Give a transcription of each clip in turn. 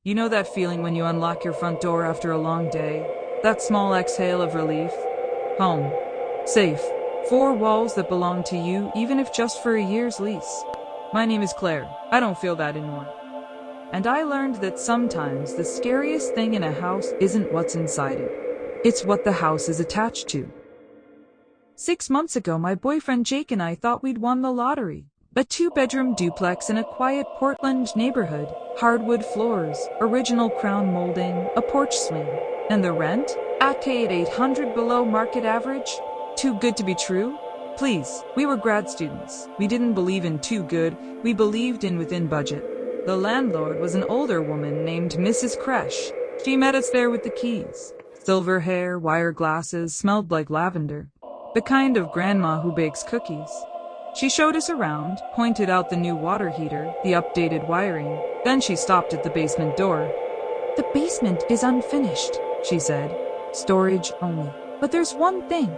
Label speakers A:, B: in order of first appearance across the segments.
A: You know that feeling when you unlock your front door after a long day? That small exhale of relief? Home. Safe. Four walls that belong to you, even if just for a year's lease. My name is Claire. I don't feel that anymore. And I learned that sometimes the scariest thing in a house isn't what's inside it. It's what the house is attached to. 6 months ago, my boyfriend Jake and I thought we'd won the lottery. A two-bedroom duplex in a quiet Portland neighborhood. Hardwood floors, original crown molding, a porch swing. And the rent? At 800 below market average? Too good to be true? Please, we were grad students. We didn't believe in too good, we believed in within budget. The landlord was an older woman named Mrs. Kresh. She met us there with the keys. Silver hair, wire glasses, smelled like lavender. The kind of grandma who bakes cookies. She showed us around, pointed out the new water heater, the updated wiring. Then she stopped at the basement door. "The basement is unfinished," she said. "Storage only. But there's one thing."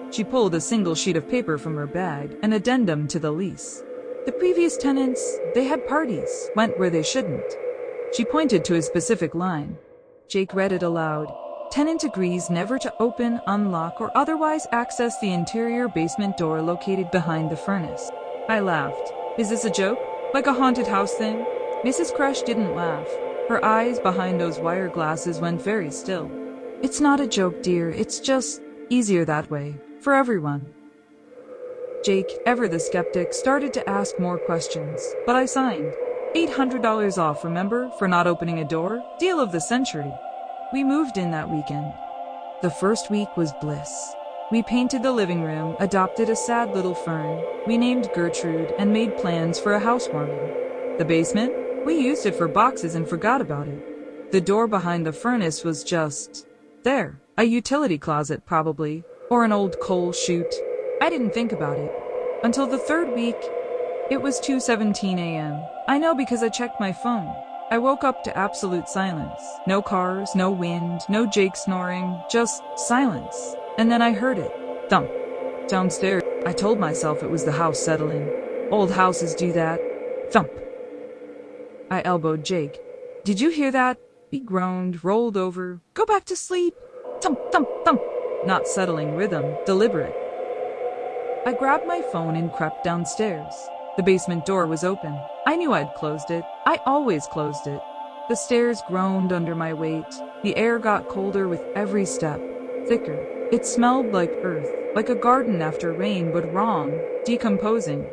A: She pulled a single sheet of paper from her bag, an addendum to the lease. The previous tenants, they had parties, went where they shouldn't. She pointed to a specific line. Jake read it aloud. Tenant agrees never to open, unlock, or otherwise access the interior basement door located behind the furnace. I laughed. Is this a joke? Like a haunted house thing? Mrs. Kresh didn't laugh. Her eyes behind those wire glasses went very still. "It's not a joke, dear. It's just easier that way. For everyone." Jake, ever the skeptic, started to ask more questions, but I signed. $800 off, remember, for not opening a door? Deal of the century. We moved in that weekend. The first week was bliss. We painted the living room, adopted a sad little fern, we named Gertrude, and made plans for a housewarming. The basement? We used it for boxes and forgot about it. The door behind the furnace was just there. A utility closet, probably, or an old coal chute. I didn't think about it. Until the third week, it was 2:17 a.m. I know because I checked my phone. I woke up to absolute silence. No cars, no wind, no Jake snoring, just silence. And then I heard it. Thump. Downstairs. I told myself it was the house settling. Old houses do that. Thump. I elbowed Jake. "Did you hear that?" He groaned, rolled over. "Go back to sleep." Thump, thump, thump. Not settling rhythm, deliberate. I grabbed my phone and crept downstairs. The basement door was open. I knew I'd closed it. I always closed it. The stairs groaned under my weight. The air got colder with every step, thicker. It smelled like earth, like a garden after rain, but wrong, decomposing.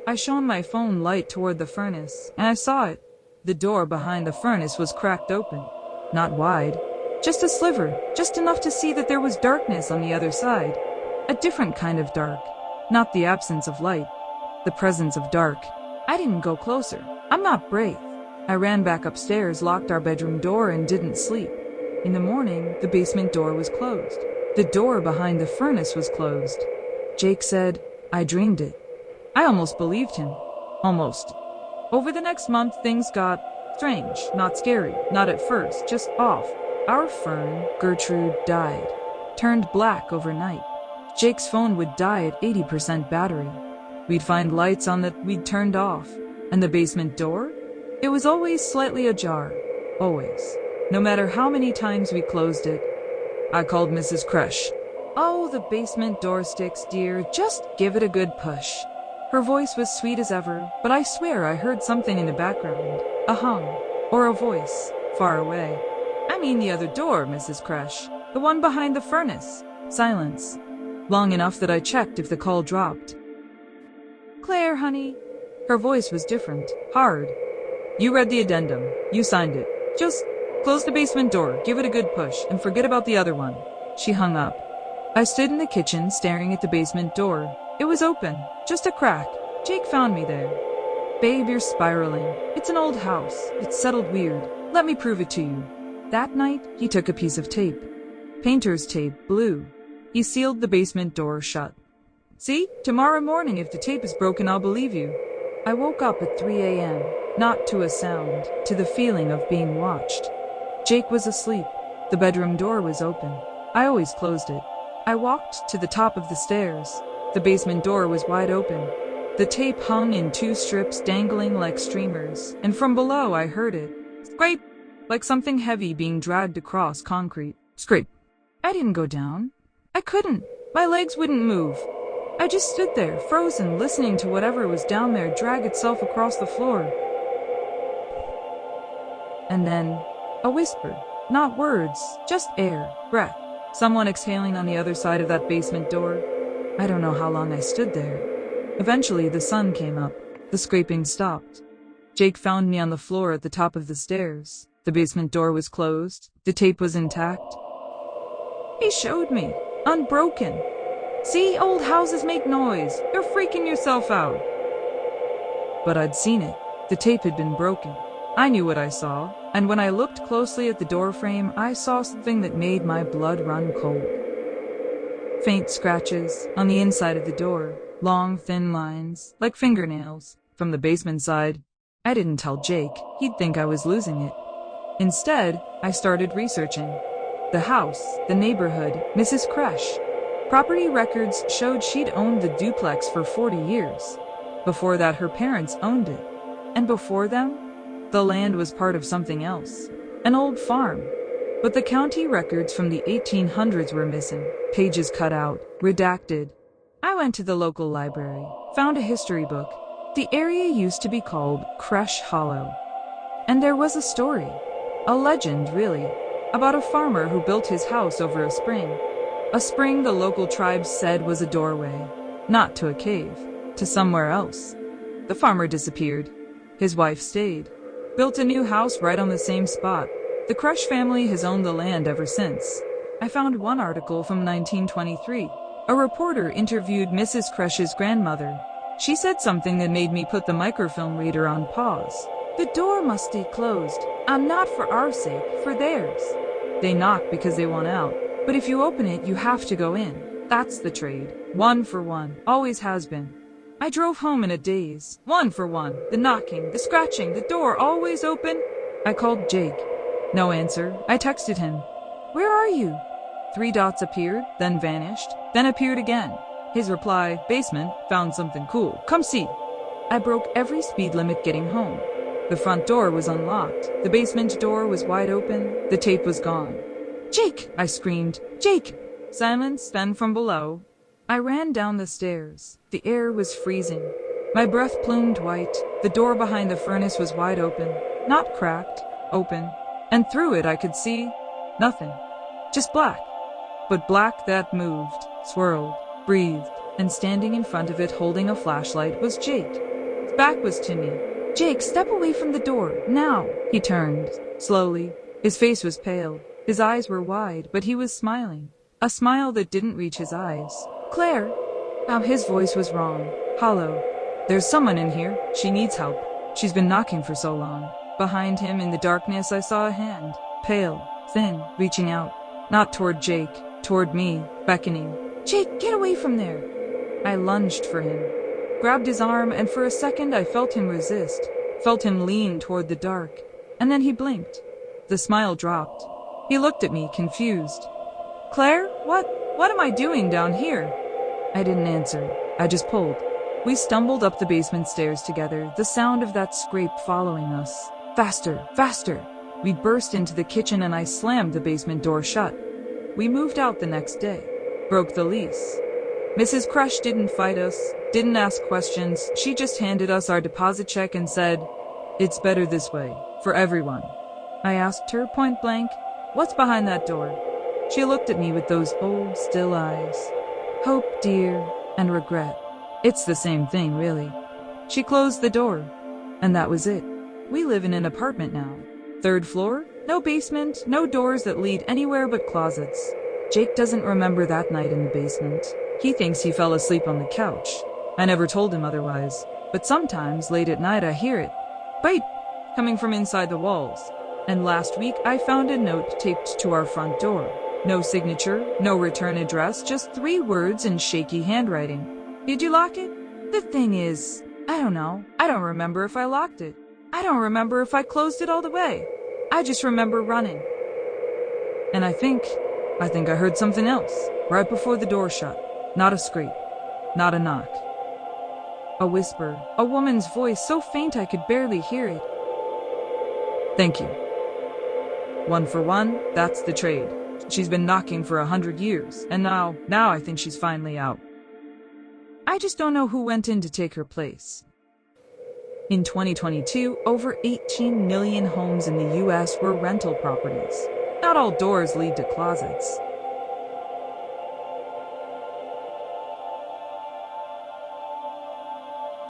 A: I shone my phone light toward the furnace, and I saw it. The door behind the furnace was cracked open. Not wide, just a sliver, just enough to see that there was darkness on the other side. A different kind of dark, not the absence of light. The presence of dark. I didn't go closer. I'm not brave. I ran back upstairs, locked our bedroom door, and didn't sleep. In the morning, the basement door was closed. The door behind the furnace was closed. Jake said, "I dreamed it." I almost believed him. Almost. Over the next month, things got strange, not scary, not at first, just off. Our fern, Gertrude, died. Turned black overnight. Jake's phone would die at 80% battery. We'd find lights on that we'd turned off. And the basement door? It was always slightly ajar. Always. No matter how many times we closed it. I called Mrs. Kresh. "Oh, the basement door sticks, dear. Just give it a good push." Her voice was sweet as ever, but I swear I heard something in the background. A hum. Or a voice. Far away. "I mean the other door, Mrs. Kresh. The one behind the furnace." Silence. Long enough that I checked if the call dropped. "Claire, honey." Her voice was different, hard. "You read the addendum. You signed it. Just close the basement door, give it a good push, and forget about the other one." She hung up. I stood in the kitchen staring at the basement door. It was open, just a crack. Jake found me there. "Babe, you're spiraling. It's an old house. It's settled weird. Let me prove it to you." That night, he took a piece of tape. Painter's tape, blue. He sealed the basement door shut. "See, tomorrow morning if the tape is broken, I'll believe you." I woke up at 3 a.m., not to a sound, to the feeling of being watched. Jake was asleep. The bedroom door was open. I always closed it. I walked to the top of the stairs. The basement door was wide open. The tape hung in 2 strips dangling like streamers, and from below I heard it. Scrape! like something heavy being dragged across concrete. Scrape. I didn't go down. I couldn't. My legs wouldn't move. I just stood there, frozen, listening to whatever was down there drag itself across the floor. And then, a whisper. Not words, just air, breath. Someone exhaling on the other side of that basement door. I don't know how long I stood there. Eventually, the sun came up. The scraping stopped. Jake found me on the floor at the top of the stairs. The basement door was closed. The tape was intact. He showed me. Unbroken. See, old houses make noise. You're freaking yourself out. But I'd seen it. The tape had been broken. I knew what I saw, and when I looked closely at the door frame, I saw something that made my blood run cold. Faint scratches on the inside of the door, long, thin lines, like fingernails, from the basement side. I didn't tell Jake. He'd think I was losing it. Instead, I started researching. The house, the neighborhood, Mrs. Kresh. Property records showed she'd owned the duplex for 40 years. Before that, her parents owned it. And before them, the land was part of something else, an old farm. But the county records from the 1800s were missing, pages cut out, redacted. I went to the local library, found a history book. The area used to be called Kresh Hollow. And there was a story, a legend really, about a farmer who built his house over a spring. A spring the local tribes said was a doorway, not to a cave, to somewhere else. The farmer disappeared. His wife stayed, built a new house right on the same spot. The Kresh family has owned the land ever since. I found one article from 1923. A reporter interviewed Mrs. Kresh's grandmother. She said something that made me put the microfilm reader on pause. The door must stay closed, and not for our sake, for theirs. They knock because they want out, but if you open it, you have to go in. That's the trade. 1 for 1, always has been. I drove home in a daze. 1 for 1, the knocking, the scratching, the door always open. I called Jake. No answer. I texted him. Where are you? 3 dots appeared, then vanished, then appeared again. His reply, basement, found something cool. Come see. I broke every speed limit getting home. The front door was unlocked. The basement door was wide open. The tape was gone. Jake! I screamed. Jake! Silence, then from below. I ran down the stairs. The air was freezing. My breath plumed white. The door behind the furnace was wide open. Not cracked, open. And through it I could see nothing. Just black. But black that moved, swirled, breathed, and standing in front of it holding a flashlight was Jake. His back was to me. Jake, step away from the door, now. He turned, slowly. His face was pale. His eyes were wide, but he was smiling. A smile that didn't reach his eyes. Claire. Now his voice was wrong, hollow. There's someone in here. She needs help. She's been knocking for so long. Behind him in the darkness I saw a hand, pale, thin, reaching out. Not toward Jake, toward me, beckoning. Jake, get away from there. I lunged for him, grabbed his arm, and for a second I felt him resist, felt him lean toward the dark. And then he blinked. The smile dropped. He looked at me, confused. Claire, what am I doing down here? I didn't answer. I just pulled. We stumbled up the basement stairs together, the sound of that scrape following us. Faster, faster. We burst into the kitchen and I slammed the basement door shut. We moved out the next day. Broke the lease. Mrs. Kresh didn't fight us, didn't ask questions. She just handed us our deposit check and said, "It's better this way, for everyone." I asked her point blank, "What's behind that door?" She looked at me with those old, still eyes. Hope, dear, and regret. It's the same thing, really. She closed the door, and that was it. We live in an apartment now. 3rd floor, no basement, no doors that lead anywhere but closets. Jake doesn't remember that night in the basement. He thinks he fell asleep on the couch. I never told him otherwise, but sometimes late at night I hear it. Bite! Coming from inside the walls. And last week I found a note taped to our front door. No signature, no return address, just 3 words in shaky handwriting. Did you lock it? The thing is, I don't know. I don't remember if I locked it. I don't remember if I closed it all the way. I just remember running. And I think I heard something else, right before the door shut. Not a scrape, not a knock. A whisper, a woman's voice so faint I could barely hear it. Thank you. One for one, that's the trade. She's been knocking for 100 years, and now I think she's finally out. I just don't know who went in to take her place. In 2022, over 18 million homes in the US were rental properties. Not all doors lead to closets.